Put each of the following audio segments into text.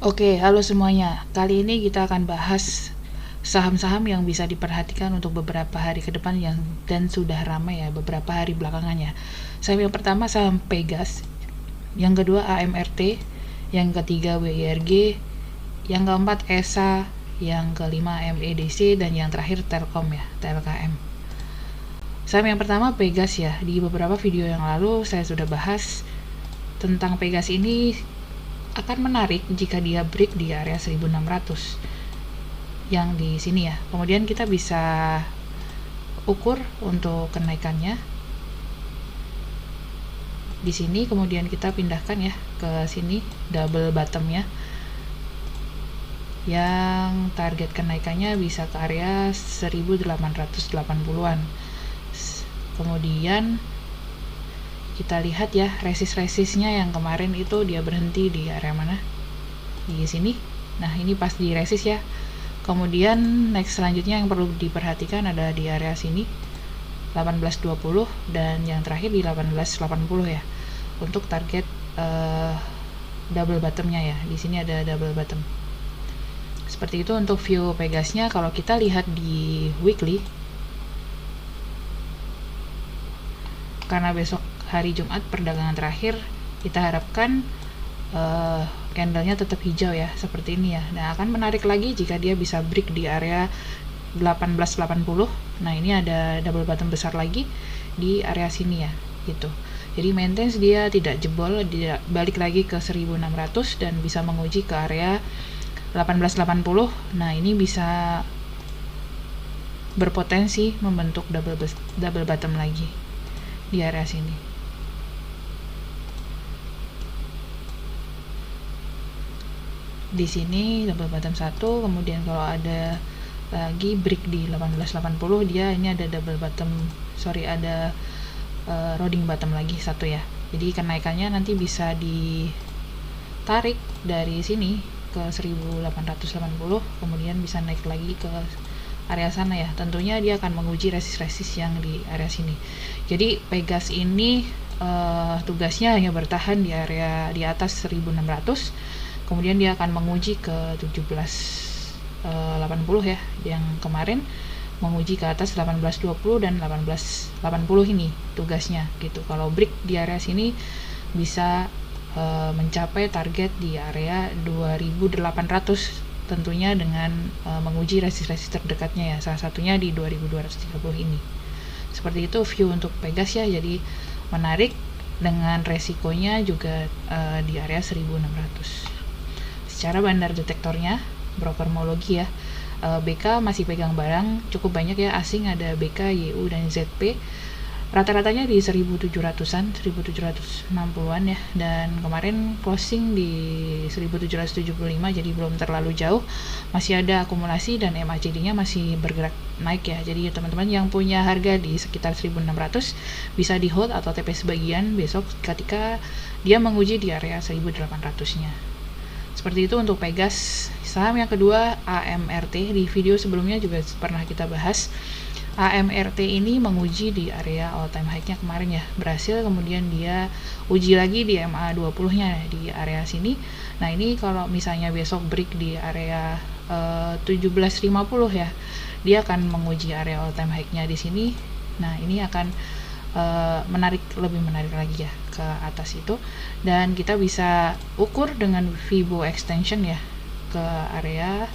Oke, halo semuanya. Kali ini kita akan bahas saham-saham yang bisa diperhatikan untuk beberapa hari ke depan dan sudah ramai ya beberapa hari belakangannya. Saham yang pertama saham Pegas, yang kedua AMRT, yang ketiga WIRG, yang keempat ESA, yang kelima MEDC, dan yang terakhir Telkom ya, TLKM. Saham yang pertama Pegas ya, di beberapa video yang lalu saya sudah bahas tentang Pegas ini akan menarik jika dia break di area 1600 yang di sini ya. Kemudian kita bisa ukur untuk kenaikannya di sini, kemudian kita pindahkan ya ke sini double bottomnya yang target kenaikannya bisa ke area 1880-an. Kemudian kita lihat ya resist-resistnya yang kemarin itu dia berhenti di area mana, di sini. Nah ini pas di resist ya. Kemudian next selanjutnya yang perlu diperhatikan ada di area sini 1820 dan yang terakhir di 1880 ya untuk target double bottomnya ya. Di sini ada double bottom. Seperti itu untuk view Pegasnya. Kalau kita lihat di weekly, karena besok hari Jumat perdagangan terakhir, kita harapkan candlenya tetap hijau ya, seperti ini ya. Nah akan menarik lagi jika dia bisa break di area 1880. Nah ini ada double bottom besar lagi di area sini ya gitu. Jadi maintenance dia tidak jebol, dia balik lagi ke 1600 dan bisa menguji ke area 1880. Nah ini bisa berpotensi membentuk double bottom lagi di area sini. Di sini double bottom 1, kemudian kalau ada lagi break di 1880 dia ini ada double bottom, ada rounding bottom lagi satu ya. Jadi kenaikannya nanti bisa ditarik dari sini ke 1880, kemudian bisa naik lagi ke area sana ya. Tentunya dia akan menguji resist-resist yang di area sini. Jadi Pegas ini tugasnya hanya bertahan di area di atas 1600, kemudian dia akan menguji ke 1780 ya, yang kemarin menguji ke atas 1820 dan 1880 ini tugasnya gitu. Kalau break di area sini bisa mencapai target di area 2800, tentunya dengan menguji resist-resist terdekatnya ya, salah satunya di 2230 ini. Seperti itu view untuk Pegas ya. Jadi menarik dengan resikonya juga di area 1600. Secara bandar detektornya brokermologi ya, BK masih pegang barang cukup banyak ya, asing ada BK, YU dan ZP. Rata-ratanya di 1700-an, 1760-an ya, dan kemarin closing di 1775, jadi belum terlalu jauh, masih ada akumulasi dan MACD-nya masih bergerak naik ya. Jadi teman-teman yang punya harga di sekitar 1600 bisa di hold atau TP sebagian besok ketika dia menguji di area 1800-nya. Seperti itu untuk Pegas. Saham yang kedua AMRT, di video sebelumnya juga pernah kita bahas. AMRT ini menguji di area all time high-nya kemarin ya, berhasil. Kemudian dia uji lagi di MA20-nya di area sini. Nah ini kalau misalnya besok break di area 1750 ya, dia akan menguji area all time high-nya di sini. Nah ini akan lebih menarik lagi ya ke atas itu, dan kita bisa ukur dengan Fibo extension ya ke area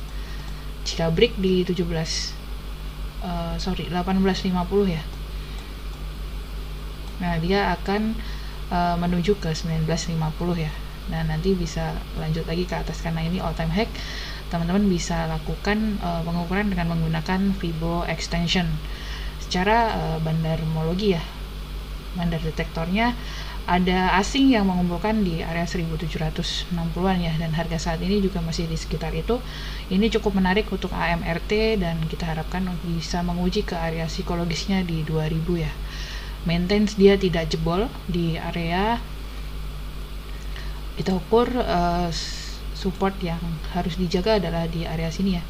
jika break di 1850 ya. Nah dia akan menuju ke 1950 ya. Nah nanti bisa lanjut lagi ke atas, karena ini all time high. Teman-teman bisa lakukan pengukuran dengan menggunakan Fibo extension. Secara bandarmologi ya, bandar detektornya ada asing yang mengumpulkan di area 1760-an ya, dan harga saat ini juga masih di sekitar itu. Ini cukup menarik untuk AMRT dan kita harapkan bisa menguji ke area psikologisnya di 2000 ya. Maintenance dia tidak jebol di area, kita ukur support yang harus dijaga adalah di area sini ya,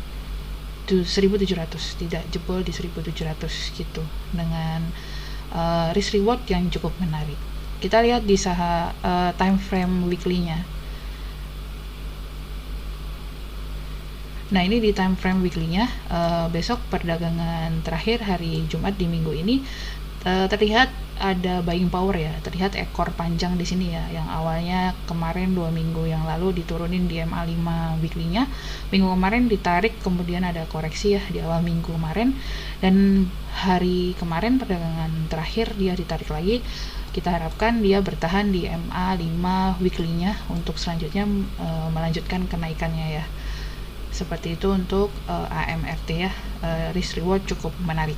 1700, tidak jebol di 1700 gitu, dengan risk reward yang cukup menarik. Kita lihat di time frame weekly-nya. Nah, ini di time frame weekly-nya, besok perdagangan terakhir hari Jumat di minggu ini, terlihat ada buying power ya, terlihat ekor panjang di sini ya, yang awalnya kemarin 2 minggu yang lalu diturunin di MA5 weekly-nya, minggu kemarin ditarik, kemudian ada koreksi ya di awal minggu kemarin, dan hari kemarin perdagangan terakhir dia ditarik lagi. Kita harapkan dia bertahan di MA5 weekly-nya untuk selanjutnya melanjutkan kenaikannya ya. Seperti itu untuk AMRT ya, risk reward cukup menarik.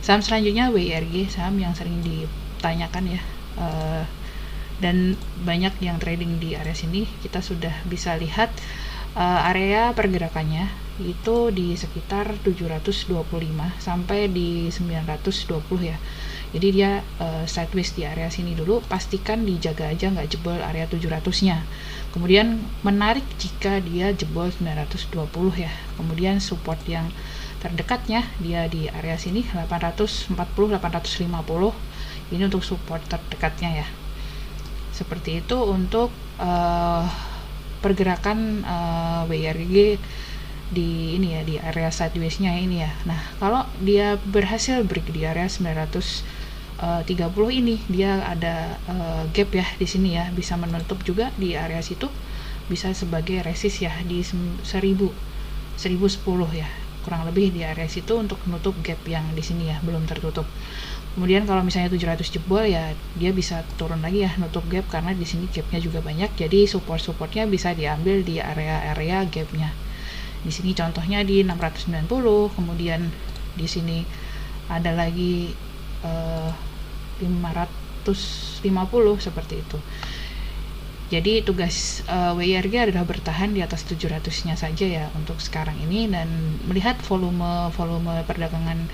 Saham selanjutnya WIRG, saham yang sering ditanyakan ya, dan banyak yang trading di area sini. Kita sudah bisa lihat area pergerakannya itu di sekitar 725 sampai di 920 ya. Jadi dia sideways di area sini dulu, pastikan dijaga aja nggak jebol area 700-nya. Kemudian menarik jika dia jebol 920 ya. Kemudian support yang terdekatnya dia di area sini 840 850. Ini untuk support terdekatnya ya. Seperti itu untuk pergerakan WIRG di ini ya, di area sideways-nya ini ya. Nah, kalau dia berhasil break di area 930 ini, dia ada gap ya di sini ya, bisa menutup juga di area situ, bisa sebagai resist ya di 1010 ya, kurang lebih di area situ untuk menutup gap yang di sini ya, belum tertutup. Kemudian kalau misalnya 700 jebol ya, dia bisa turun lagi ya, nutup gap, karena di sini gapnya juga banyak, jadi support-supportnya bisa diambil di area-area gapnya. Di sini contohnya di 690, kemudian di sini ada lagi 550 seperti itu. Jadi tugas WIRG adalah bertahan di atas 700-nya saja ya untuk sekarang ini, dan melihat volume perdagangan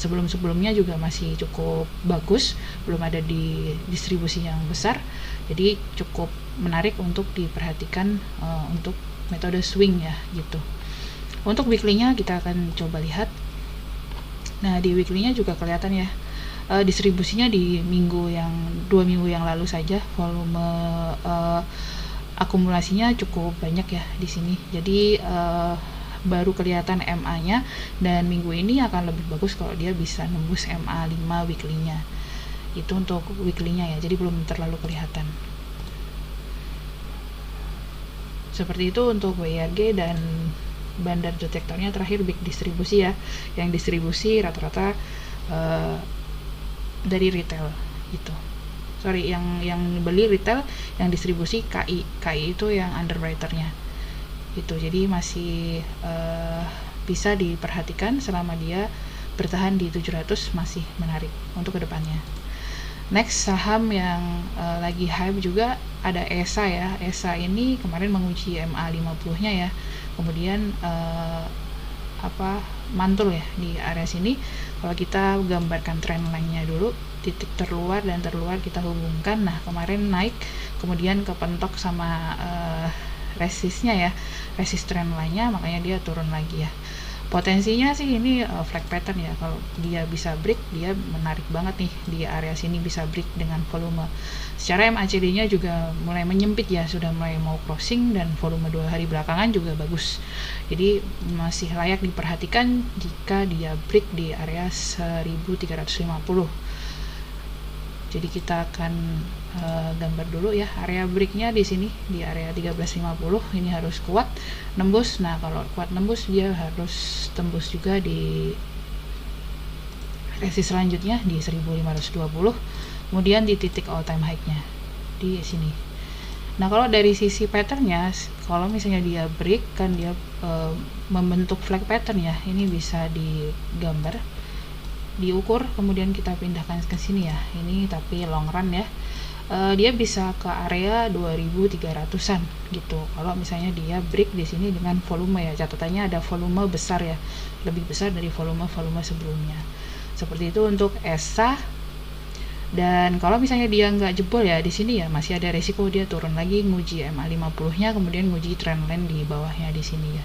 sebelum-sebelumnya juga masih cukup bagus, belum ada di distribusi yang besar, jadi cukup menarik untuk diperhatikan untuk metode swing ya gitu. Untuk weekly-nya kita akan coba lihat. Nah, di weekly-nya juga kelihatan ya, distribusinya di 2 minggu yang lalu saja volume akumulasinya cukup banyak ya di sini. Jadi baru kelihatan MA-nya, dan minggu ini akan lebih bagus kalau dia bisa nembus MA5 weekly-nya. Itu untuk weekly-nya ya, jadi belum terlalu kelihatan. Seperti itu untuk WIRG, dan bandar detektornya terakhir big distribusi ya, yang distribusi rata-rata dari retail gitu. Sorry, yang beli retail, yang distribusi KI itu yang underwriternya gitu. Jadi masih bisa diperhatikan selama dia bertahan di 700, masih menarik untuk kedepannya. Next, saham yang lagi hype juga ada ESA ya. ESA ini kemarin menguji MA50-nya ya, kemudian mantul ya di area sini. Kalau kita gambarkan trend line-nya dulu, titik terluar dan terluar kita hubungkan. Nah, kemarin naik, kemudian kepentok sama resistnya ya, resist trend line-nya, makanya dia turun lagi ya. Potensinya sih ini flag pattern ya, kalau dia bisa break, dia menarik banget nih di area sini, bisa break dengan volume. Secara MACD-nya juga mulai menyempit ya, sudah mulai mau crossing, dan volume 2 hari belakangan juga bagus. Jadi masih layak diperhatikan jika dia break di area 1350. Jadi kita akan gambar dulu ya area breaknya di sini di area 1350. Ini harus kuat nembus. Nah, kalau kuat nembus, dia harus tembus juga di resist selanjutnya di 1520, kemudian di titik all time high-nya di sini. Nah, kalau dari sisi patternnya, kalau misalnya dia break kan dia membentuk flag pattern ya, ini bisa digambar, diukur, kemudian kita pindahkan ke sini ya. Ini tapi long run ya. Dia bisa ke area 2300-an gitu. Kalau misalnya dia break di sini dengan volume ya, catatannya ada volume besar ya, lebih besar dari volume sebelumnya. Seperti itu untuk ESA. Dan kalau misalnya dia nggak jebol ya di sini ya, masih ada resiko dia turun lagi, nguji MA50-nya, kemudian nguji trendline di bawahnya di sini ya.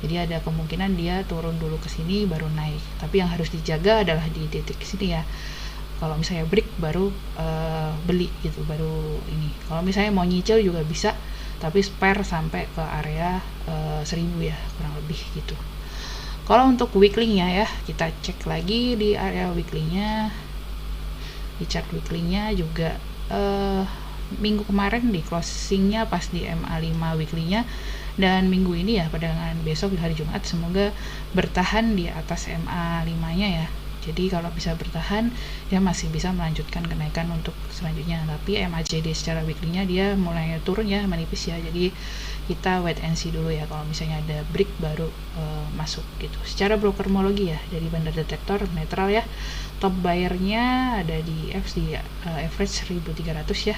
Jadi ada kemungkinan dia turun dulu ke sini baru naik. Tapi yang harus dijaga adalah di titik sini ya. Kalau misalnya break baru beli gitu, baru ini. Kalau misalnya mau nyicil juga bisa, tapi spare sampai ke area 1000 ya kurang lebih gitu. Kalau untuk weekly-nya ya, kita cek lagi di area weekly-nya, di chart weekly-nya juga minggu kemarin di closing-nya pas di MA5 weekly-nya, dan minggu ini ya perdagangan besok di hari Jumat semoga bertahan di atas MA5-nya ya. Jadi kalau bisa bertahan, dia masih bisa melanjutkan kenaikan untuk selanjutnya. Tapi MACD secara weekly-nya dia mulai turun ya, menipis ya. Jadi kita wait and see dulu ya. Kalau misalnya ada break baru masuk gitu. Secara brokermologi ya, dari Bandar Detektor netral ya. Top buyer-nya ada di average 1300 ya.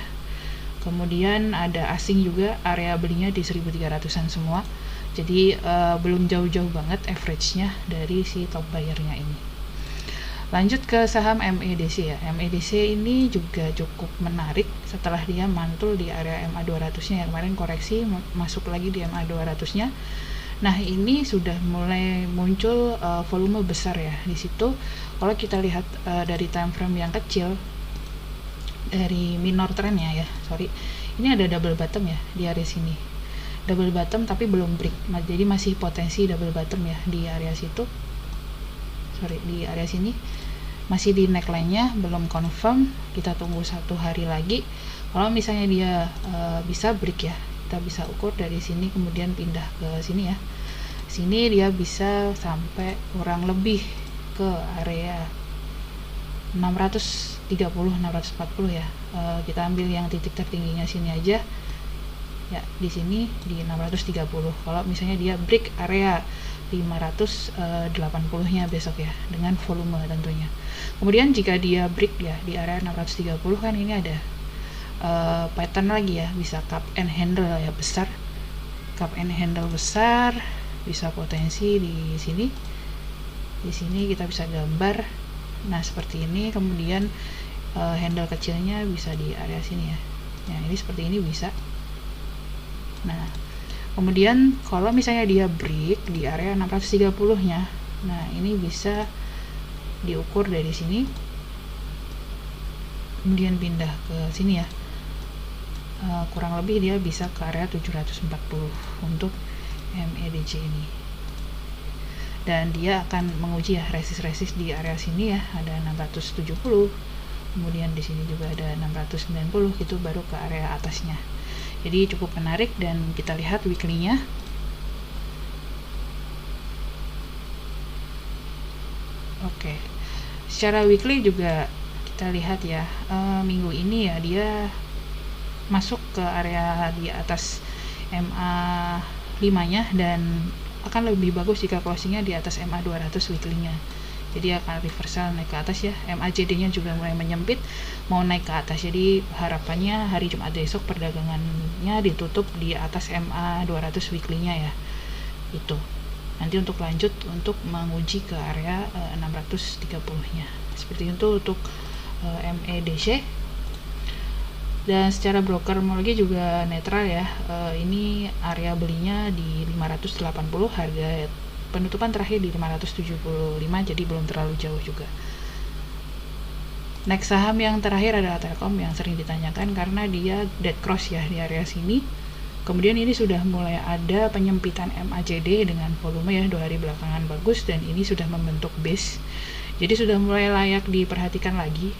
Kemudian ada asing juga, area belinya di 1300-an semua. Jadi belum jauh-jauh banget average-nya dari si top buyer-nya ini. Lanjut ke saham MEDC ya. MEDC ini juga cukup menarik setelah dia mantul di area MA200-nya ya. Kemarin koreksi masuk lagi di MA200-nya. Nah, ini sudah mulai muncul volume besar ya di situ. Kalau kita lihat dari time frame yang kecil, dari minor trendnya ya, ini ada double bottom ya di area sini. Double bottom tapi belum break. Jadi masih potensi double bottom ya di area situ. Di area sini masih di neckline-nya belum confirm, kita tunggu 1 hari lagi. Kalau misalnya dia bisa break ya, kita bisa ukur dari sini kemudian pindah ke sini ya. Sini dia bisa sampai kurang lebih ke area 630 640 ya. Kita ambil yang titik tertingginya sini aja ya, di sini di 630. Kalau misalnya dia break area 580-nya besok ya, dengan volume tentunya. Kemudian jika dia break ya di area 630, kan ini ada pattern lagi ya, bisa cup and handle ya besar, cup and handle besar, bisa potensi di sini. Di sini kita bisa gambar, nah seperti ini. Kemudian handle kecilnya bisa di area sini ya. Nah ini seperti ini bisa. Nah kemudian kalau misalnya dia break di area 630-nya, nah ini bisa diukur dari sini, kemudian pindah ke sini ya. Kurang lebih dia bisa ke area 740 untuk MEDC ini. Dan dia akan menguji ya resist di area sini ya, ada 670. Kemudian di sini juga ada 690 gitu, baru ke area atasnya. Jadi cukup menarik. Dan kita lihat weekly-nya. Oke. Secara weekly juga kita lihat ya, minggu ini ya dia masuk ke area di atas MA5-nya dan akan lebih bagus jika closingnya di atas MA200 weekly-nya. Jadi akan reversal naik ke atas ya. MACD-nya juga mulai menyempit, mau naik ke atas. Jadi harapannya hari Jumat besok perdagangannya ditutup di atas MA200 weekly-nya ya. Itu. Nanti untuk lanjut untuk menguji ke area 630-nya. Seperti itu untuk MEDC. Dan secara brokermologi juga netral ya. Ini area belinya di 580, harga penutupan terakhir di 575, jadi belum terlalu jauh juga. Next saham yang terakhir adalah Telkom yang sering ditanyakan karena dia dead cross ya di area sini. Kemudian ini sudah mulai ada penyempitan MACD dengan volume ya 2 hari belakangan bagus, dan ini sudah membentuk base. Jadi sudah mulai layak diperhatikan lagi.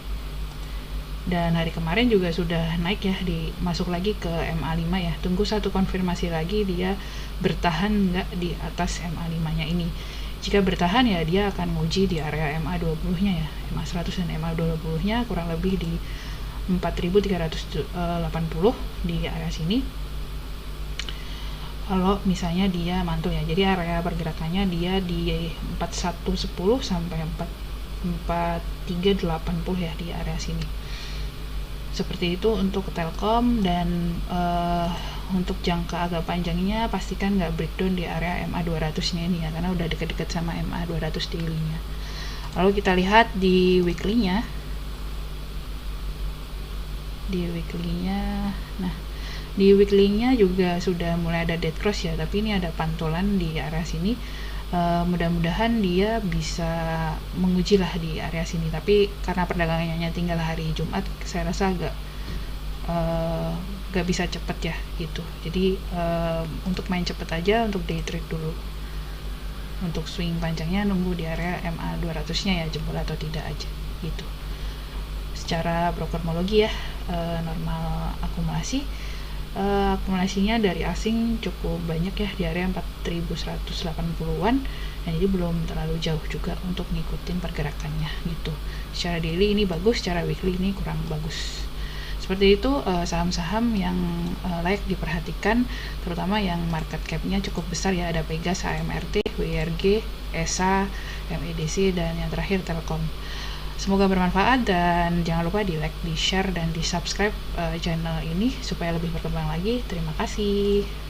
Dan hari kemarin juga sudah naik ya, masuk lagi ke MA5 ya. Tunggu satu konfirmasi lagi dia bertahan nggak di atas MA5-nya ini. Jika bertahan ya dia akan nguji di area MA20-nya ya. MA100 dan MA20-nya kurang lebih di 4.380 di area sini. Kalau misalnya dia mantul ya. Jadi area pergerakannya dia di 4110 sampai 4380 ya di area sini. Seperti itu untuk Telkom. Dan untuk jangka agak panjangnya pastikan nggak breakdown di area MA200-nya ini ya, karena udah deket-deket sama MA200 daily-nya. Lalu kita lihat di weekly-nya. Nah di weekly-nya juga sudah mulai ada dead cross ya, tapi ini ada pantulan di area sini. Mudah-mudahan dia bisa menguji lah di area sini, tapi karena perdagangannya tinggal hari Jumat, saya rasa agak gak bisa cepet ya gitu. Jadi untuk main cepet aja, untuk day trade dulu. Untuk swing panjangnya nunggu di area MA 200 nya ya, jebol atau tidak aja gitu. Secara brokermologi ya, normal akumulasinya dari asing cukup banyak ya, di area 4180-an, dan jadi belum terlalu jauh juga untuk ngikutin pergerakannya gitu. Secara daily ini bagus, secara weekly ini kurang bagus. Seperti itu saham-saham yang layak diperhatikan, terutama yang market cap-nya cukup besar ya, ada Pegas, AMRT, WRG, ESA, MEDC, dan yang terakhir Telkom. Semoga bermanfaat, dan jangan lupa di like, di share, dan di subscribe channel ini supaya lebih berkembang lagi. Terima kasih.